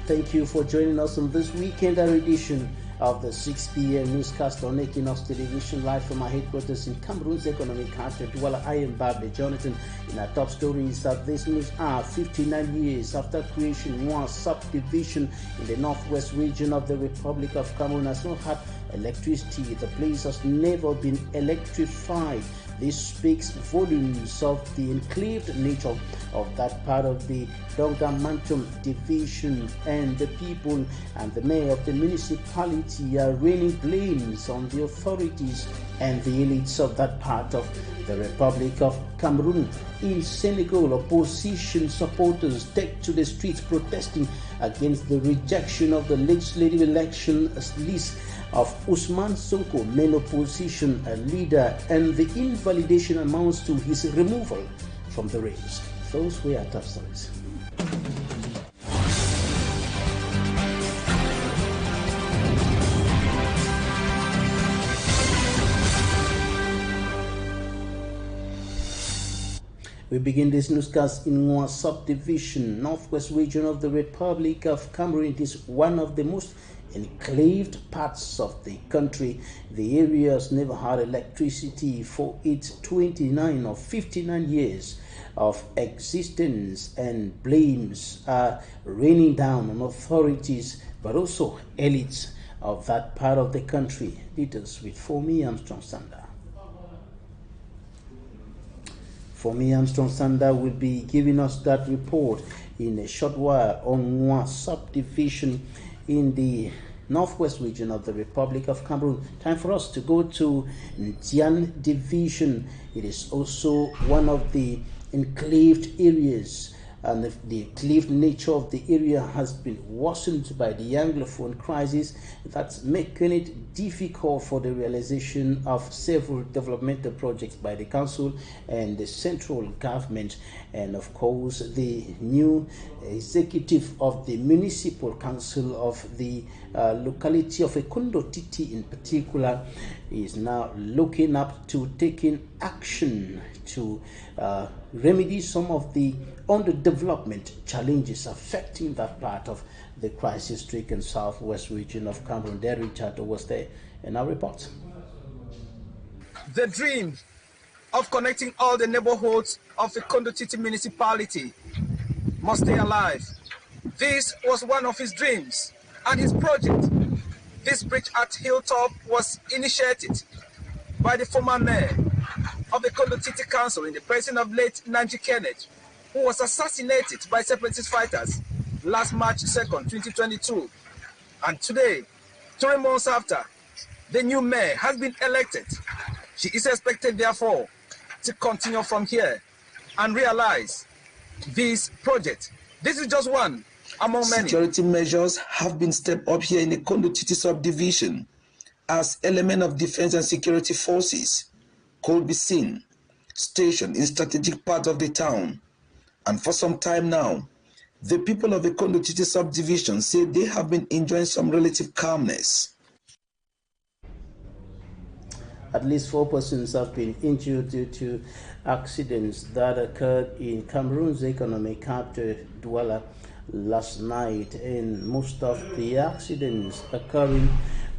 Thank you for joining us on this weekend edition of the 6 p.m. newscast on Equinoxe television, live from our headquarters in Cameroon's economic capital, Douala. I am Barbara Jonathan. In our top stories of this news are 59 years after creation, Juin subdivision in the northwest region of the Republic of Cameroon has not had electricity. The place has never been electrified. This speaks volumes of the enclaved nature of that part of the Dongamantum division, and the people and the mayor of the municipality are raining blames on the authorities and the elites of that part of the Republic of Cameroon. In Senegal, opposition supporters take to the streets protesting against the rejection of the legislative election list of Ousmane Sonko, main opposition leader, and the invalidation amounts to his removal from the race. Those were our top stories. We begin this newscast in Juin subdivision, northwest region of the Republic of Cameroon. It is one of the most enclaved parts of the country. The area has never had electricity for its 29 or 59 years of existence, and blames are raining down on authorities but also elites of that part of the country. Details with Fomi Armstrong Sander. Fomi Armstrong Sander will be giving us that report in a short while on Juin subdivision in the northwest region of the Republic of Cameroon. Time for us to go to Ntian division. It is also one of the enclaved areas, and the enclaved nature of the area has been worsened by the Anglophone crisis. That's making it difficult for the realization of several developmental projects by the council and the central government, and of course the new executive of the municipal council of the locality of Ekundotiti in particular is now looking up to taking action to remedy some of the underdevelopment challenges affecting that part of the crisis-stricken southwest region of Cameroon. There, Richard was there in our report. The dream of connecting all the neighborhoods of the Ekundotiti municipality must stay alive. This was one of his dreams and his project. This bridge at Hilltop was initiated by the former mayor of the Ekundotiti Council in the person of late Nanji Kenneth, who was assassinated by separatist fighters last March 2nd, 2022. And today, 3 months after, the new mayor has been elected. She is expected, therefore, to continue from here and realize this project. This is just one among many. Security measures have been stepped up here in the Ekundotiti subdivision as element of defense and security forces could be seen stationed in strategic parts of the town. And for some time now, the people of the Ekundotiti subdivision say they have been enjoying some relative calmness. At least 4 persons have been injured due to accidents that occurred in Cameroon's economic capital, Douala, last night, and most of the accidents occurring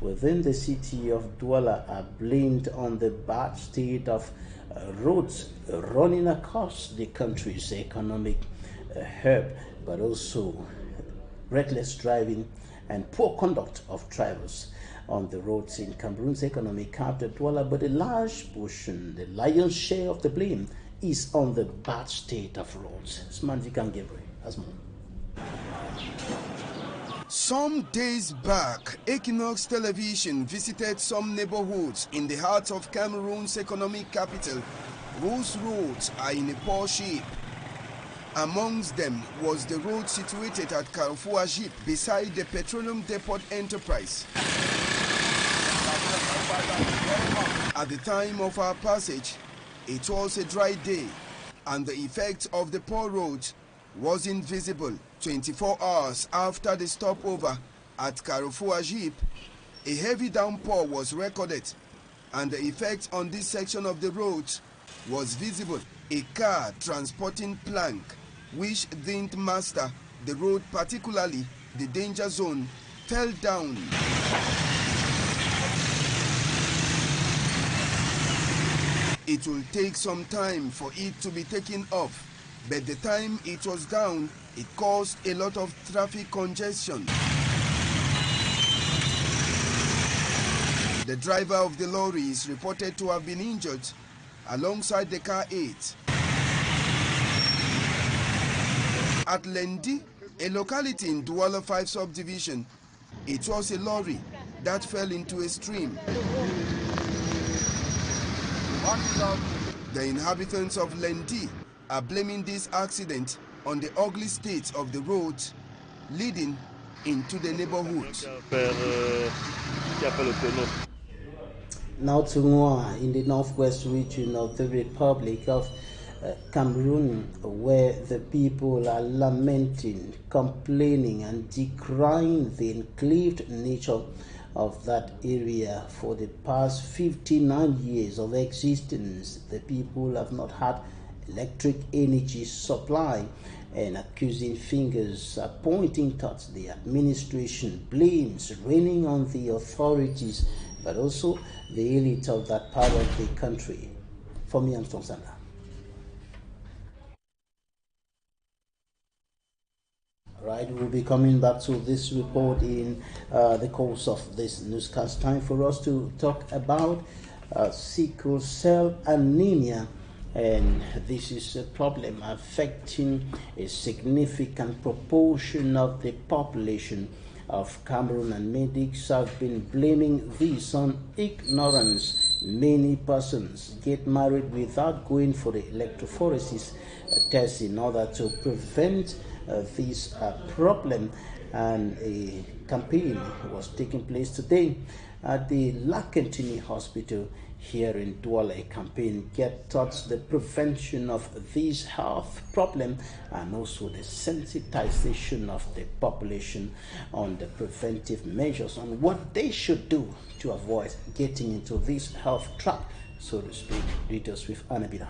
within the city of Douala are blamed on the bad state of roads running across the country's economic hub, but also reckless driving and poor conduct of drivers on the roads in Cameroon's economic capital, Douala. But a large portion, the lion's share of the blame, is on the bad state of roads. Smanjikan Gabriel has more. Some days back, Equinoxe television visited some neighborhoods in the heart of Cameroon's economic capital whose roads are in a poor shape. Amongst them was the road situated at Carrefour Ajip beside the petroleum depot enterprise. At the time of our passage, it was a dry day, and the effect of the poor roads wasn't visible. 24 hours after the stopover at Carrefour Ajip, a heavy downpour was recorded, and the effect on this section of the road was visible. A car transporting plank which didn't master the road, particularly the danger zone fell down. It will take some time for it to be taken off, but the time it was down, it caused a lot of traffic congestion. The driver of the lorry is reported to have been injured alongside the car 8. At Lendi, a locality in Douala 5 subdivision, it was a lorry that fell into a stream. The inhabitants of Lendi are blaming this accident on the ugly state of the roads leading into the neighborhood. Now to Juin, in the northwest region of the Republic of Cameroon, where the people are lamenting, complaining and decrying the enclaved nature of that area. For the past 59 years of existence, the people have not had electric energy supply, and accusing fingers are pointing towards the administration, blames raining on the authorities, but also the elite of that part of the country. For me, I'm from Sandra. Right, we'll be coming back to this report in the course of this newscast. Time for us to talk about sickle cell anemia, and this is a problem affecting a significant proportion of the population of Cameroon, and medics have been blaming this on ignorance. Many persons get married without going for the electrophoresis test in order to prevent this problem, and a campaign was taking place today at the Lakentini Hospital here in Douala. A campaign get towards the prevention of this health problem and also the sensitization of the population on the preventive measures on what they should do to avoid getting into this health trap, so to speak. Details with Anemia.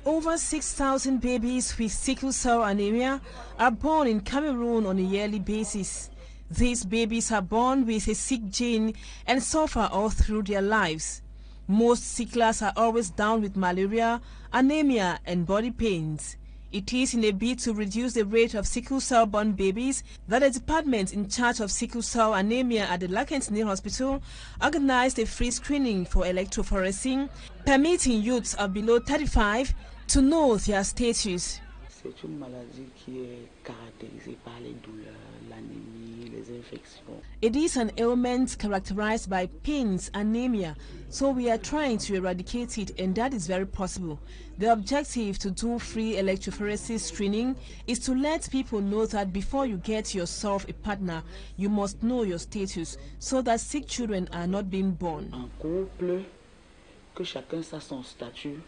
Over 6,000 babies with sickle cell anemia are born in Cameroon on a yearly basis. These babies are born with a sick gene and suffer all through their lives. Most sicklers are always down with malaria, anemia and body pains. It is in a bid to reduce the rate of sickle cell born babies that the department in charge of sickle cell anemia at the Lakentini Hospital organized a free screening for electrophoresis, permitting youths of below 35 to know their status. C'est une maladie qui est caractérisée par les douleurs, l'anémie, les infections. It is an ailment characterized by pains, anemia, so we are trying to eradicate it, and that is very possible. The objective to do free electrophoresis screening is to let people know that before you get yourself a partner, you must know your status, so that sick children are not being born. En couple, que chacun sache son statut.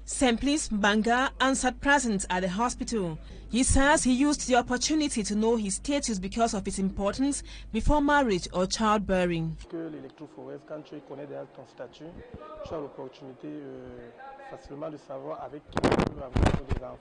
Simplice Banga answered present at the hospital. He says he used the opportunity to know his status because of its importance before marriage or childbearing. Quand tu connais déjà ton statut, tu as l'opportunité facilement de savoir avec qui tu peux avoir des enfants.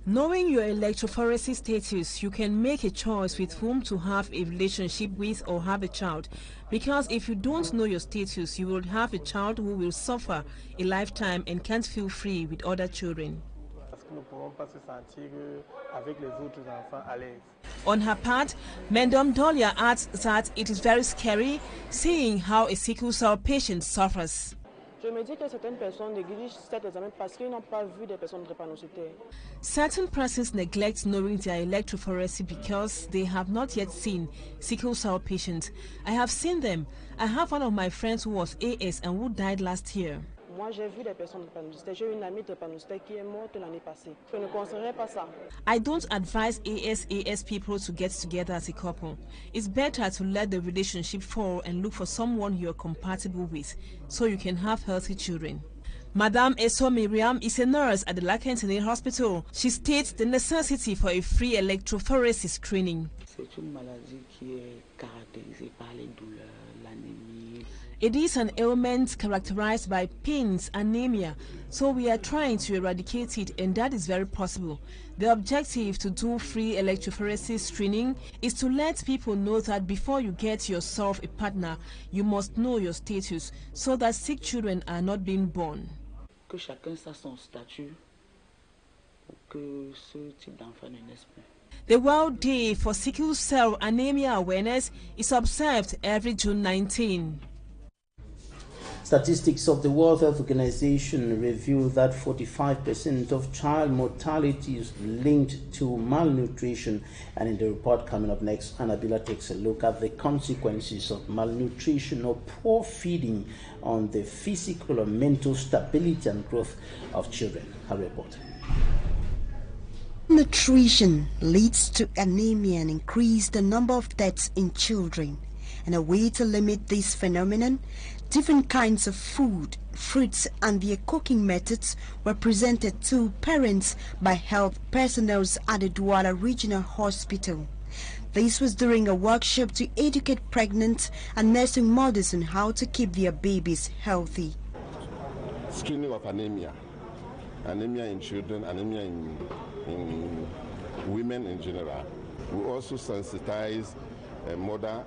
Knowing your electrophoresis status, you can make a choice with whom to have a relationship with or have a child. Because if you don't know your status, you will have a child who will suffer a lifetime and can't feel free with other children. On her part, Madame Dolia adds that it is very scary seeing how a sickle cell patient suffers. Je me dis que certaines personnes négligent cet examen parce qu'ils n'ont pas vu des personnes drépanocytaires. Certain persons neglect knowing their electrophoresis because they have not yet seen sickle cell patients. I have seen them. I have one of my friends who was AS and who died last year. Moi, j'ai vu des personnes drépanocytaires. J'ai une amie drépanocytaire qui est morte l'année passée. Je ne conseillerais pas ça. I don't advise AS people to get together as a couple. It's better to let the relationship fall and look for someone you're compatible with so you can have healthy children. Madame Eso Miriam is a nurse at the Lakentini Hospital. She states the necessity for a free electrophoresis screening. C'est une maladie qui est caractérisée par les douleurs, l'anémie. It is an ailment characterized by pains, anemia, so we are trying to eradicate it, and that is very possible. The objective to do free electrophoresis screening is to let people know that before you get yourself a partner, you must know your status so that sick children are not being born. Que chacun sache son statut, que ce type d'enfant ne naisse plus. The World Day for Sickle Cell Anemia Awareness is observed every June 19. Statistics of the World Health Organization reveal that 45% of child mortality is linked to malnutrition. And in the report coming up next, Annabella takes a look at the consequences of malnutrition or poor feeding on the physical or mental stability and growth of children. Her report. Nutrition leads to anemia and increase the number of deaths in children. And a way to limit this phenomenon, different kinds of food, fruits and their cooking methods were presented to parents by health personnel at the Douala Regional Hospital. This was during a workshop to educate pregnant and nursing mothers on how to keep their babies healthy. Screening of anemia in children, anemia in women in general. We also sensitize mother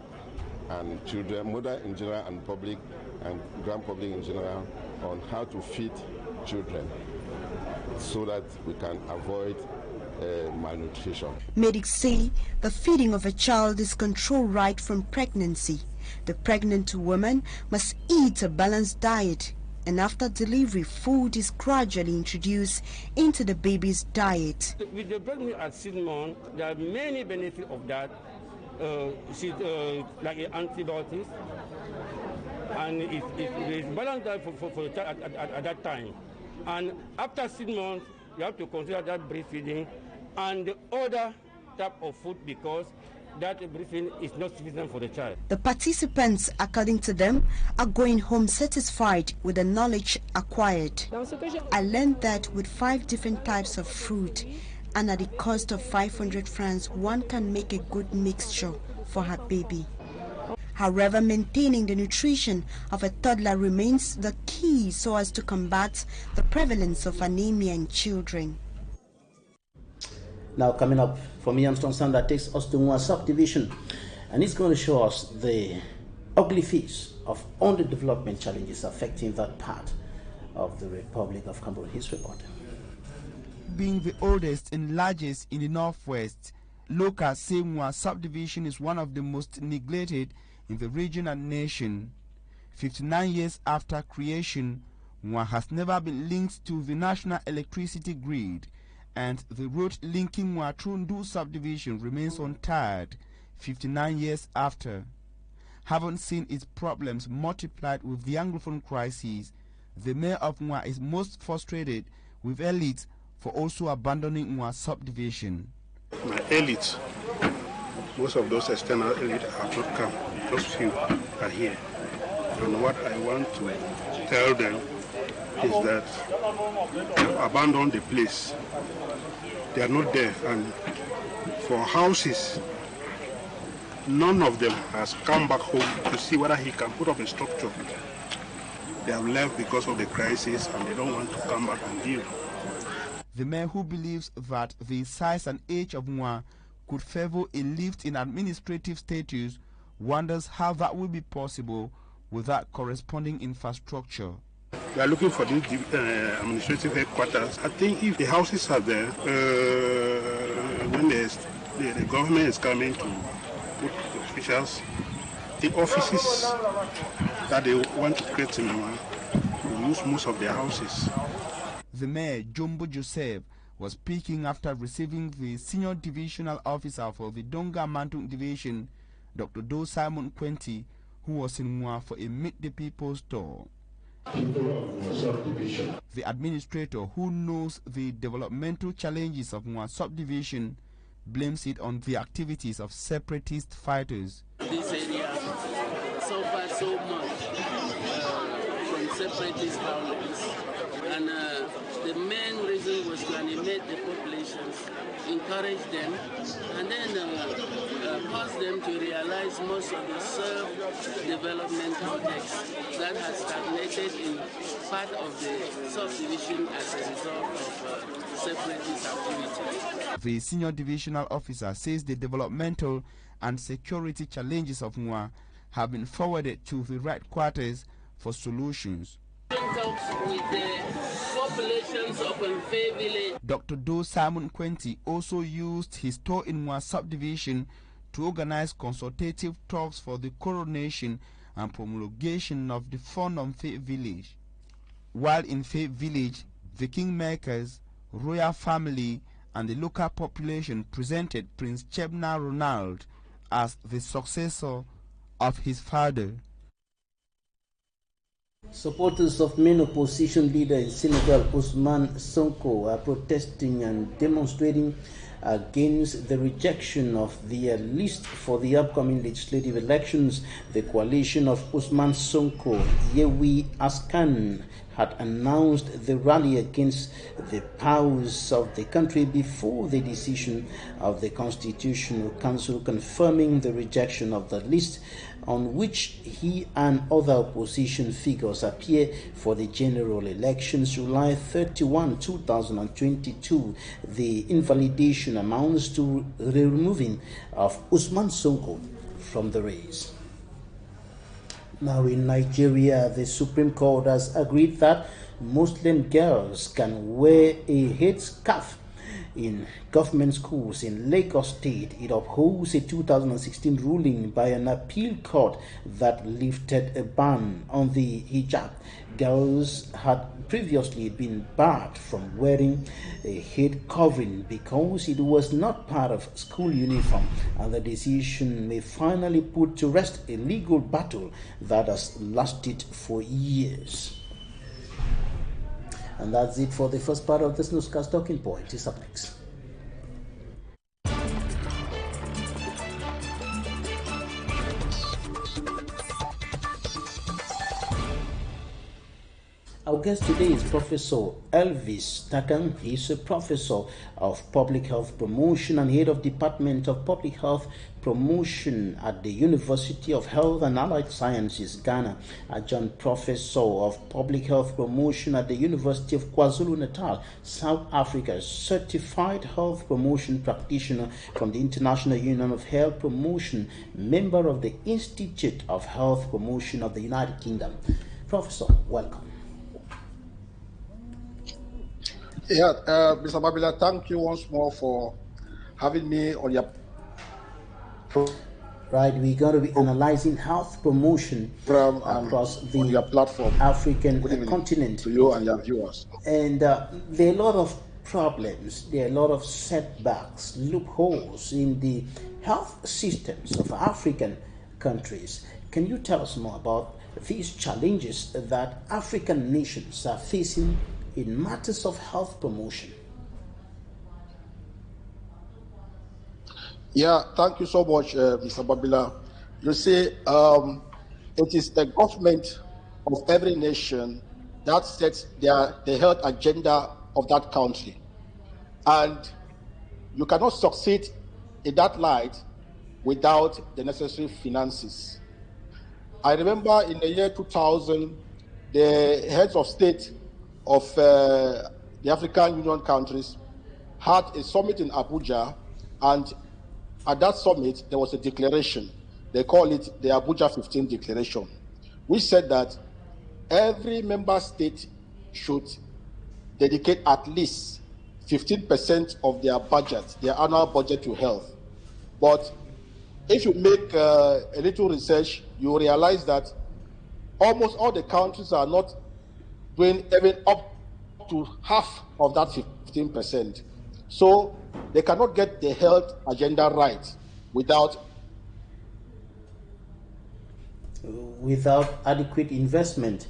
and children, mother in general and public and grand public in general on how to feed children so that we can avoid malnutrition. Medics say the feeding of a child is controlled right from pregnancy. The pregnant woman must eat a balanced diet, and after delivery, food is gradually introduced into the baby's diet. With the pregnancy at 6 months, there are many benefits of that. Like antibiotics, and it's balanced diet for the child at that time. And after 6 months, you have to consider that breastfeeding and the other type of food because that breastfeeding is not sufficient for the child. The participants, according to them, are going home satisfied with the knowledge acquired. I learned that with 5 different types of fruit and at the cost of 500 francs, one can make a good mixture for her baby. However, maintaining the nutrition of a toddler remains the key so as to combat the prevalence of anemia in children. Now coming up for me, Armstrong Sandra takes us to Juin subdivision, and it's going to show us the ugly face of underdevelopment challenges affecting that part of the Republic of Cameroon. His report. Being the oldest and largest in the northwest, local Juin subdivision is one of the most neglected in the region and nation. 59 years after creation, Juin has never been linked to the national electricity grid, and the road linking Juin through Ndu subdivision remains untied 59 years after. Having seen its problems multiplied with the Anglophone crisis, the mayor of Juin is most frustrated with elites for also abandoning Juin subdivision. My elite, most of those external elite have not come, just few are here. And what I want to tell them is that they've abandoned the place. They are not there, and for houses, none of them has come back home to see whether he can put up a structure. They have left because of the crisis and they don't want to come back and deal. The mayor, who believes that the size and age of Juin could favor a lift in administrative status, wonders how that will be possible without corresponding infrastructure. We are looking for these administrative headquarters. I think if the houses are there, when the government is coming to put the officials, the offices that they want to create in Juin will use most of their houses. The mayor, Jumbo Joseph, was speaking after receiving the senior divisional officer for the Donga Mantung division, Dr. Do Simon Quenti, who was in Juin for a Meet the People's tour. The administrator, who knows the developmental challenges of Juin subdivision, blames it on the activities of separatist fighters. This area suffers so much from separatist violence, and the main reason was to animate the populations, encourage them, and then cause them time to realize most of the self-developmental text that has stagnated in part of the subdivision as a result of separatist activities. The senior divisional officer says the developmental and security challenges of Mua have been forwarded to the right quarters for solutions. Talks with the populations of Mfe village. Dr. Do Simon Quenti also used his tour in Mua subdivision to organize consultative talks for the coronation and promulgation of the Fond Mfe village. While in Mfe village, the kingmakers, royal family, and the local population presented Prince Chebna Ronald as the successor of his father. Supporters of main opposition leader in Senegal, Ousmane Sonko, are protesting and demonstrating against the rejection of the list for the upcoming legislative elections. The coalition of Ousmane Sonko, Yewi Askan, had announced the rally against the powers of the country before the decision of the Constitutional Council confirming the rejection of the list on which he and other opposition figures appear for the general elections July 31, 2022. The invalidation amounts to the removing of Ousmane Sonko from the race. Now in Nigeria, the Supreme Court has agreed that Muslim girls can wear a headscarf in government schools in Lagos State. It upholds a 2016 ruling by an appeal court that lifted a ban on the hijab. Girls had previously been barred from wearing a head covering because it was not part of school uniform, and the decision may finally put to rest a legal battle that has lasted for years. And that's it for the first part of this newscast. Talking Point is up next. Our guest today is Professor Elvis Takang. He's a professor of public health promotion and head of Department of Public Health Promotion at the University of Health and Allied Sciences, Ghana. Adjunct Professor of Public Health Promotion at the University of KwaZulu-Natal, South Africa. Certified Health Promotion Practitioner from the International Union of Health Promotion. Member of the Institute of Health Promotion of the United Kingdom. Professor, welcome. Yeah, Mr. Babila, thank you once more for having me on your program. Right, we're going to be analyzing health promotion across the on your platform, African continent. To you and your viewers. And there are a lot of problems, there are a lot of setbacks, loopholes in the health systems of African countries. Can you tell us more about these challenges that African nations are facing in matters of health promotion? Yeah, thank you so much, Mr. Babila. You see, it is the government of every nation that sets the health agenda of that country. And you cannot succeed in that light without the necessary finances. I remember in the year 2000, the heads of state of the African Union countries had a summit in Abuja, and at that summit there was a declaration. They call it the Abuja 15 Declaration, which said that every member state should dedicate at least 15% of their budget, their annual budget, to health. But if you make a little research, you realize that almost all the countries are not doing even up to half of that 15%. So they cannot get the health agenda right without adequate investment.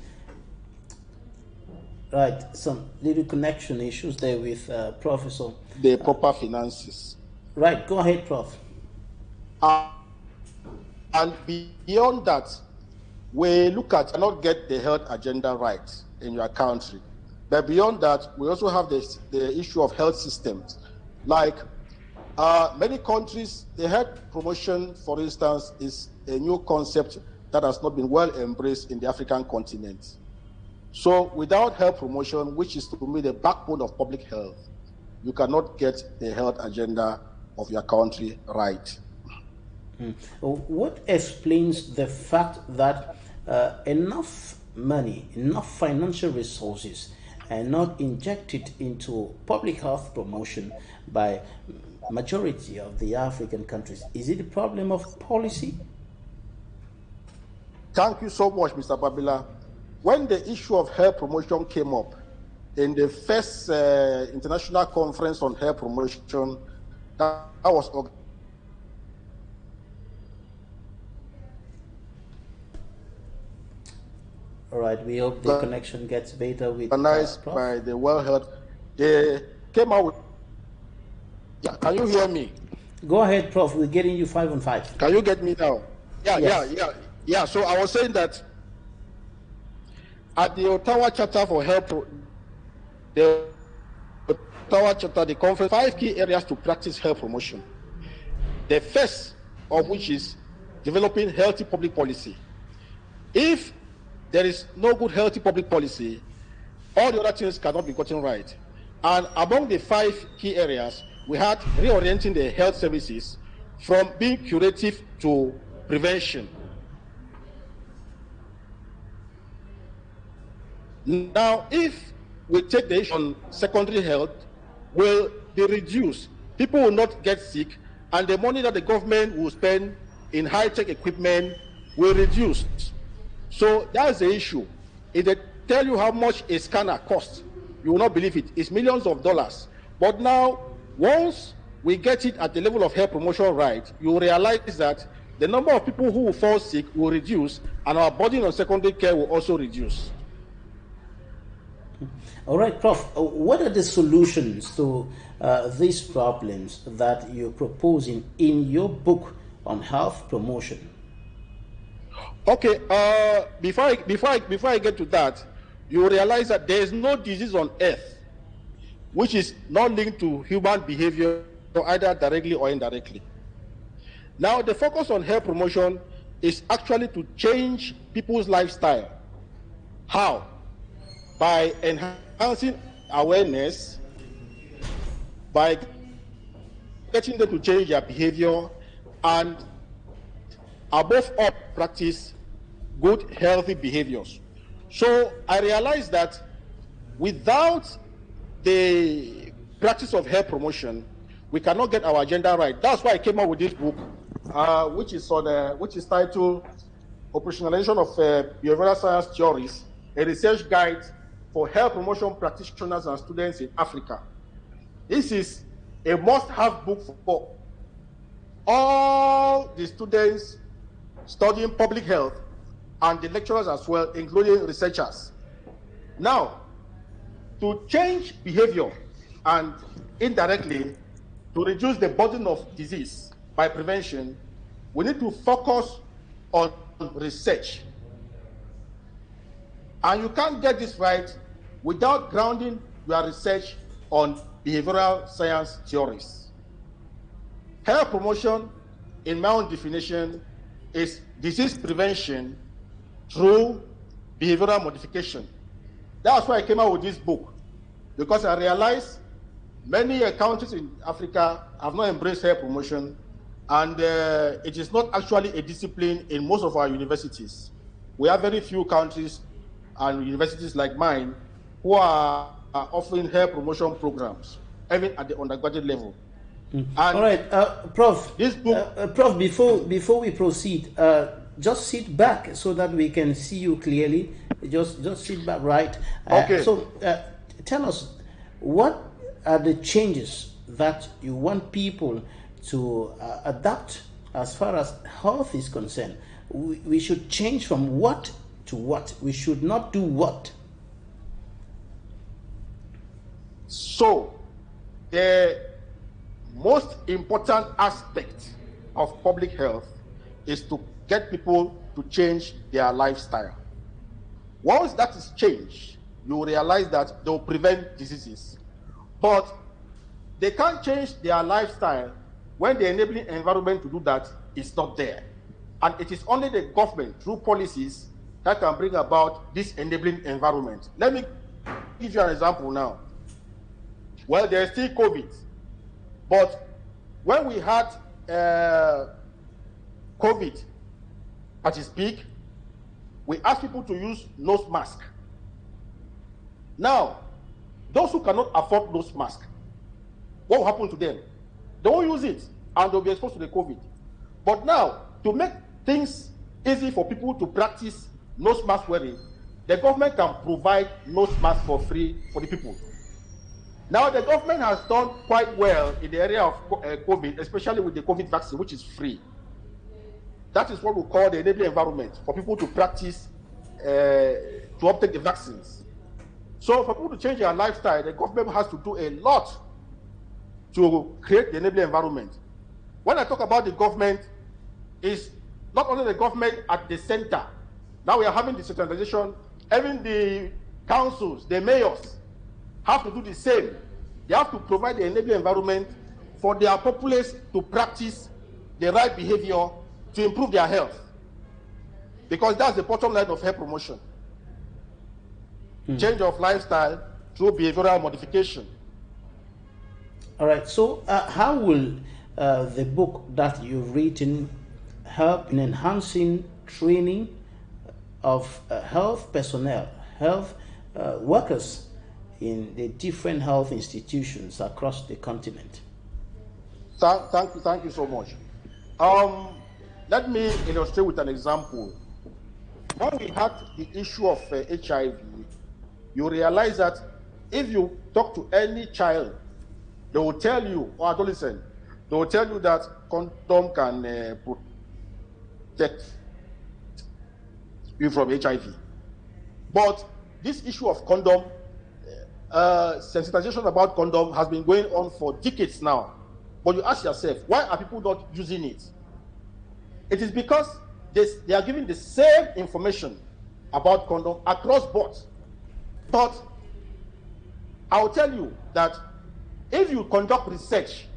Right, some little connection issues there with Professor. The proper finances. Right, go ahead, Prof. And beyond that, we look at cannot get the health agenda right in your country. But beyond that, we also have the issue of health systems. Like Many countries, the health promotion, for instance, is a new concept that has not been well embraced in the African continent. So without health promotion, which is to me the backbone of public health, you cannot get the health agenda of your country right. What explains the fact that enough money, enough financial resources are not injected into public health promotion by majority of the African countries? Is it a problem of policy? Thank you so much, Mr. Babila. When the issue of health promotion came up in the first international conference on health promotion, that was all right, we hope the connection gets better with organized by the World Health. They came out with. Yeah, can you hear me? Go ahead, Prof. We're getting you 5 on 5. Can you get me now? Yes. Yeah. So I was saying that at the Ottawa Chapter for Health, the Ottawa Chapter, the conference, 5 key areas to practice health promotion. The first of which is developing healthy public policy. If there is no good healthy public policy, all the other things cannot be gotten right. And among the 5 key areas, we had reorienting the health services from being curative to prevention. Now, if we take the issue on secondary health, will be reduced. People will not get sick, and the money that the government will spend in high-tech equipment will reduce. So that's the issue. If they tell you how much a scanner costs, you will not believe it. It's millions of dollars. But now, once we get it at the level of health promotion right, you realize that the number of people who will fall sick will reduce, and our burden on secondary care will also reduce. All right, Prof. What are the solutions to these problems that you're proposing in your book on health promotion? Okay, before I get to that, you realize that there is no disease on earth which is not linked to human behavior, either directly or indirectly. Now, the focus on health promotion is actually to change people's lifestyle. How? By enhancing awareness, by getting them to change their behavior, and above all, practice good, healthy behaviors. So I realized that without the practice of health promotion, we cannot get our agenda right. That's why I came up with this book, which is titled Operationalization of Behavioral Science Theories, a research guide for health promotion practitioners and students in Africa. This is a must-have book for all the students studying public health and the lecturers as well, including researchers. Now, to change behavior and indirectly to reduce the burden of disease by prevention, we need to focus on research. And you can't get this right without grounding your research on behavioral science theories. Health promotion, in my own definition, is disease prevention through behavioral modification. That's why I came out with this book, because I realized many countries in Africa have not embraced health promotion, and it is not actually a discipline in most of our universities. We have very few countries and universities like mine who are offering health promotion programs, even at the undergraduate level. All right, Prof. This book, Prof. Before we proceed, just sit back so that we can see you clearly. Just sit back, right? Okay. So, tell us, what are the changes that you want people to adapt as far as health is concerned? We should change from what to what. We should not do what. So, the most important aspect of public health is to get people to change their lifestyle. Once that is changed, you will realize that they will prevent diseases. But they can't change their lifestyle when the enabling environment to do that is not there. And it is only the government, through policies, that can bring about this enabling environment. Let me give you an example now. Well, there's still COVID, but when we had COVID at its peak, we asked people to use nose mask. Now, those who cannot afford nose mask, what will happen to them? They won't use it, and they'll be exposed to the COVID. But now, to make things easy for people to practice nose mask wearing, the government can provide nose mask for free for the people. Now, the government has done quite well in the area of COVID, especially with the COVID vaccine, which is free. That is what we call the enabling environment for people to practice, to uptake the vaccines. So for people to change their lifestyle, the government has to do a lot to create the enabling environment. When I talk about the government, it's not only the government at the center. Now we are having decentralization. Even the councils, the mayors, have to do the same. They have to provide the enabling environment for their populace to practice the right behavior to improve their health. Because that's the bottom line of health promotion. Change of lifestyle through behavioral modification. All right, so how will the book that you've written help in enhancing training of health personnel, health workers in the different health institutions across the continent? Thank you so much. Let me illustrate with an example. When we had the issue of HIV, you realize that if you talk to any child, they will tell you, or adolescent, they will tell you that condom can protect you from HIV. But this issue of condom, sensitization about condom has been going on for decades now. But you ask yourself, why are people not using it? It is because they are giving the same information about condom across board. But I will tell you that if you conduct research,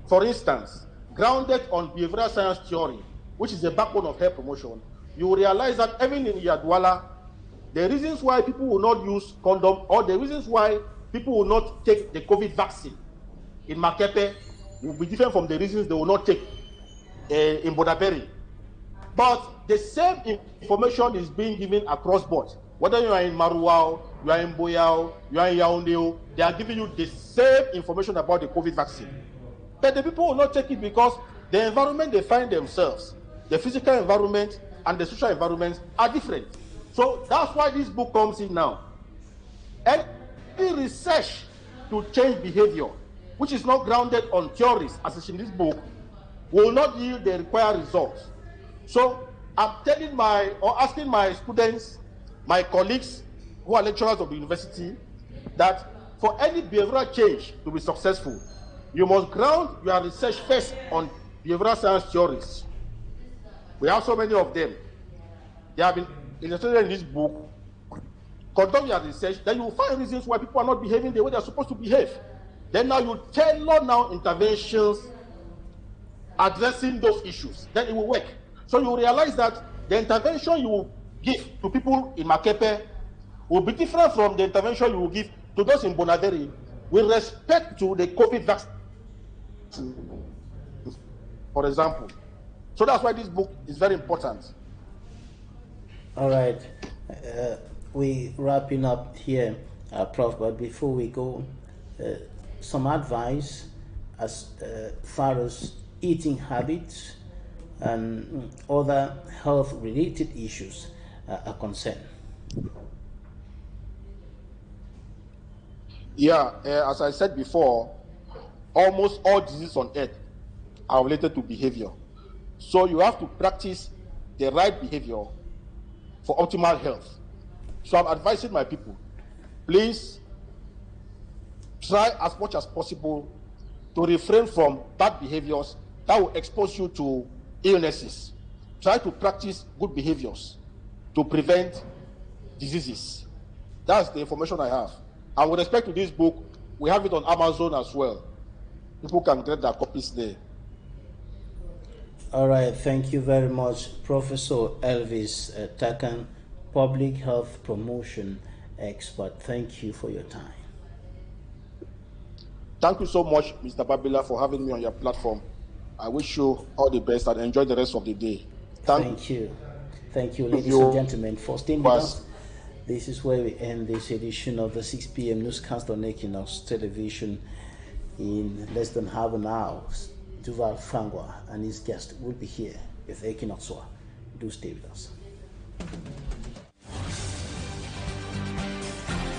for instance, grounded on behavioral science theory, which is the backbone of health promotion, you will realize that even in Yadwala, the reasons why people will not use condom, or the reasons why people will not take the COVID vaccine in Makepe will be different from the reasons they will not take in Bodaberi. But the same information is being given across board. Whether you are in Maruao, you are in Boyao, you are in Yaoundé, they are giving you the same information about the COVID vaccine. But the people will not take it because the environment they find themselves, the physical environment and the social environment are different. So that's why this book comes in now. Any research to change behavior, which is not grounded on theories, as is in this book, will not yield the required results. So I'm asking my students, my colleagues who are lecturers of the university, that for any behavioral change to be successful, you must ground your research first on behavioral science theories. We have so many of them. They have been illustrated in this book. Conduct your research, then you will find reasons why people are not behaving the way they're supposed to behave. Then now you tailor interventions addressing those issues. Then it will work. So you will realize that the intervention you will give to people in Makepe will be different from the intervention you will give to those in Bonaveri with respect to the COVID vaccine, for example. So that's why this book is very important. All right. We're wrapping up here, Prof. But before we go, some advice as far as eating habits and other health-related issues are concerned. Yeah, as I said before, almost all diseases on earth are related to behavior. So you have to practice the right behavior for optimal health. So I'm advising my people, please try as much as possible to refrain from bad behaviors that will expose you to illnesses. Try to practice good behaviors to prevent diseases. That's the information I have. And with respect to this book, we have it on Amazon as well. People can get their copies there. All right, thank you very much, Professor Elvis Takan, public health promotion expert. Thank you for your time. Thank you so much, Mr. Babila, for having me on your platform. I wish you all the best and enjoy the rest of the day. Thank you. Thank you, ladies and gentlemen, for staying with us. This is where we end this edition of the 6 p.m. newscast on Equinoxe television. In less than half an hour, Duval Frangwa and his guest will be here with Equinoxe. Do stay with us.